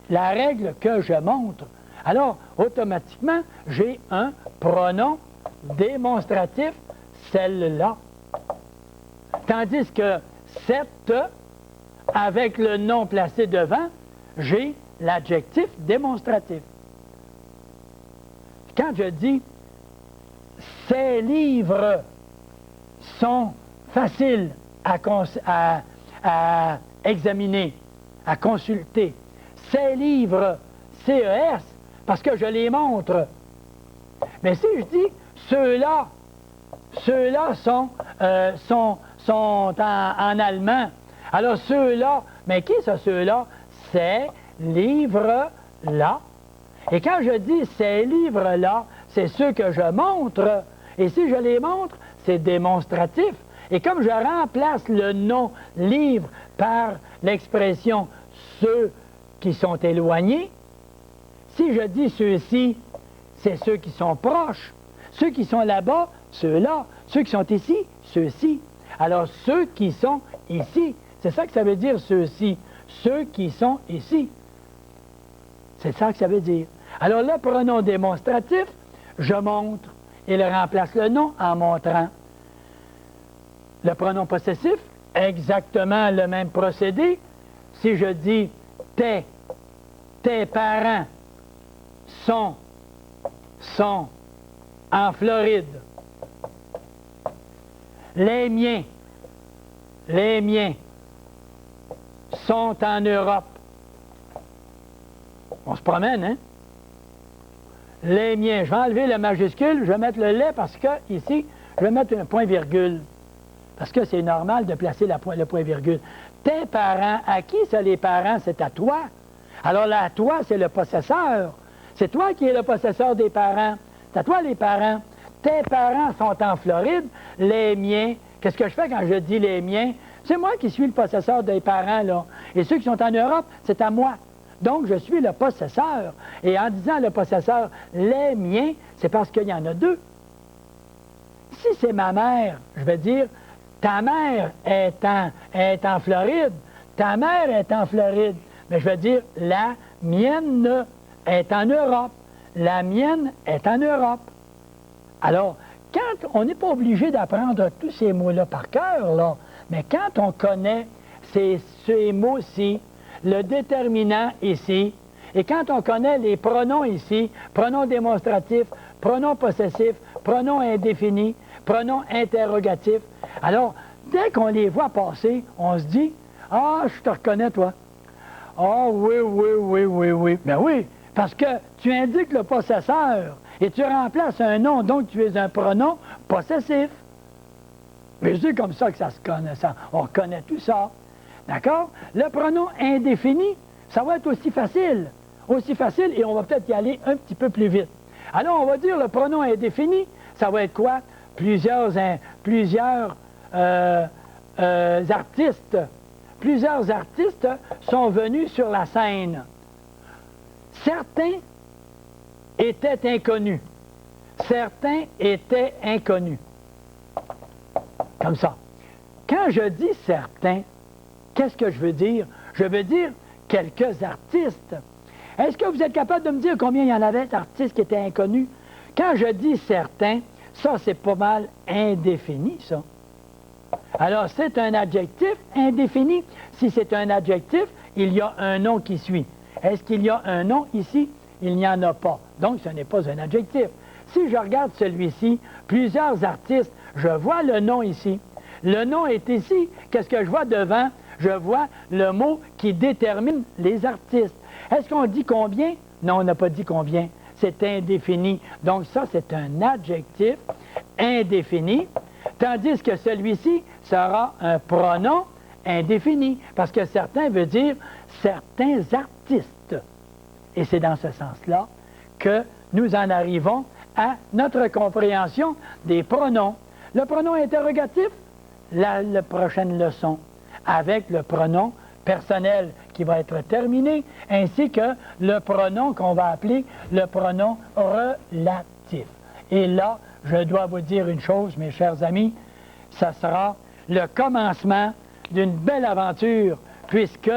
La règle que je montre. Alors, automatiquement, j'ai un pronom démonstratif, celle-là. Tandis que cette, avec le nom placé devant, j'ai l'adjectif démonstratif. Quand je dis « ces livres sont faciles à examiner, à consulter », ces livres, CES, parce que je les montre. Mais si je dis « ceux-là sont en allemand », alors ceux-là, mais qui sont ceux-là? Ces livres-là. Et quand je dis ces livres-là, c'est ceux que je montre. Et si je les montre, c'est démonstratif. Et comme je remplace le nom « livre » par l'expression « ceux qui sont éloignés », si je dis ceux-ci, c'est ceux qui sont proches. Ceux qui sont là-bas, ceux-là. Ceux qui sont ici, ceux-ci. Alors, ceux qui sont ici, c'est ça que ça veut dire, ceux-ci. Ceux qui sont ici. C'est ça que ça veut dire. Alors, le pronom démonstratif, je montre. Il remplace le nom en montrant. Le pronom possessif, exactement le même procédé. Si je dis tes parents sont en Floride. Les miens sont en Europe. On se promène, hein? Les miens, je vais enlever le majuscule, je vais mettre le lait parce que, ici, je vais mettre un point-virgule. Parce que c'est normal de placer le point-virgule. Tes parents, à qui ça les parents? C'est à toi. Alors là, toi, c'est le possesseur. C'est toi qui es le possesseur des parents. C'est à toi les parents. Tes parents sont en Floride, les miens. Qu'est-ce que je fais quand je dis les miens? C'est moi qui suis le possesseur des parents, là. Et ceux qui sont en Europe, c'est à moi. Donc, je suis le possesseur. Et en disant le possesseur, les miens, c'est parce qu'il y en a deux. Si c'est ma mère, je vais dire, ta mère est en Floride, ta mère est en Floride. Mais je vais dire, la mienne est en Europe. La mienne est en Europe. Alors, quand on n'est pas obligé d'apprendre tous ces mots-là par cœur, là, mais quand on connaît ces mots-ci, le déterminant ici, et quand on connaît les pronoms ici, pronoms démonstratifs, pronoms possessifs, pronoms indéfinis, pronoms interrogatifs, alors, dès qu'on les voit passer, on se dit, « Ah, je te reconnais, toi. » « Ah, oui. » Ben oui, parce que tu indiques le possesseur et tu remplaces un nom, donc tu es un pronom possessif. Mais c'est comme ça que ça se connaît, ça. On reconnaît tout ça. D'accord? Le pronom indéfini, ça va être aussi facile. Aussi facile et on va peut-être y aller un petit peu plus vite. Alors, on va dire le pronom indéfini, ça va être quoi? Plusieurs artistes. Plusieurs artistes sont venus sur la scène. Certains étaient inconnus. Certains étaient inconnus. Comme ça. Quand je dis certains, qu'est-ce que je veux dire? Je veux dire quelques artistes. Est-ce que vous êtes capable de me dire combien il y en avait d'artistes qui étaient inconnus? Quand je dis certains, ça c'est pas mal indéfini, ça. Alors, c'est un adjectif indéfini. Si c'est un adjectif, il y a un nom qui suit. Est-ce qu'il y a un nom ici? Il n'y en a pas. Donc, ce n'est pas un adjectif. Si je regarde celui-ci, plusieurs artistes, je vois le nom ici. Le nom est ici. Qu'est-ce que je vois devant? Je vois le mot qui détermine les artistes. Est-ce qu'on dit combien? Non, on n'a pas dit combien. c'est indéfini. Donc ça, c'est un adjectif indéfini, tandis que celui-ci sera un pronom indéfini, parce que certain veut dire certains artistes. Et c'est dans ce sens-là que nous en arrivons à notre compréhension des pronoms. Le pronom interrogatif, la prochaine leçon, avec le pronom personnel qui va être terminé, ainsi que le pronom qu'on va appeler le pronom relatif. Et là, je dois vous dire une chose, mes chers amis, ça sera le commencement d'une belle aventure, puisque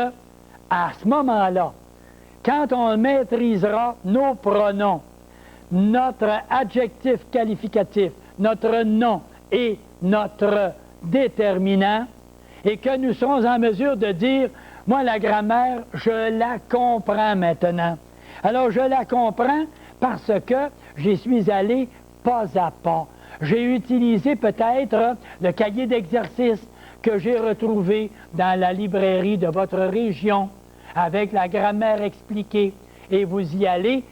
à ce moment-là, quand on maîtrisera nos pronoms, notre adjectif qualificatif, notre nom et notre déterminant, et que nous serons en mesure de dire, moi, la grammaire, je la comprends maintenant. Alors, je la comprends parce que j'y suis allé pas à pas. J'ai utilisé peut-être le cahier d'exercice que j'ai retrouvé dans la librairie de votre région, avec la grammaire expliquée, et vous y allez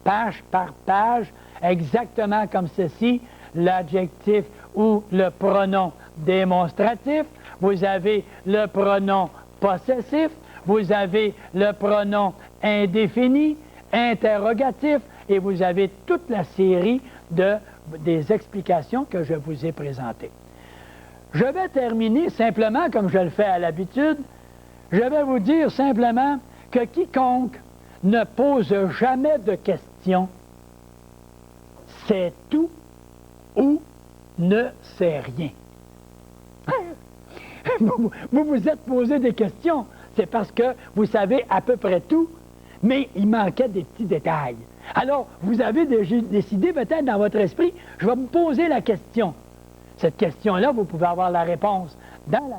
page par page, exactement comme ceci, l'adjectif ou le pronom démonstratif, vous avez le pronom possessif, vous avez le pronom indéfini, interrogatif, et vous avez toute la série des explications que je vous ai présentées. Je vais terminer simplement, comme je le fais à l'habitude, je vais vous dire simplement que quiconque ne pose jamais de questions sait tout ou ne sait rien. Vous vous êtes posé des questions, c'est parce que vous savez à peu près tout, mais il manquait des petits détails. Alors, vous avez décidé peut-être dans votre esprit, je vais me poser la question. Cette question-là, vous pouvez avoir la réponse dans la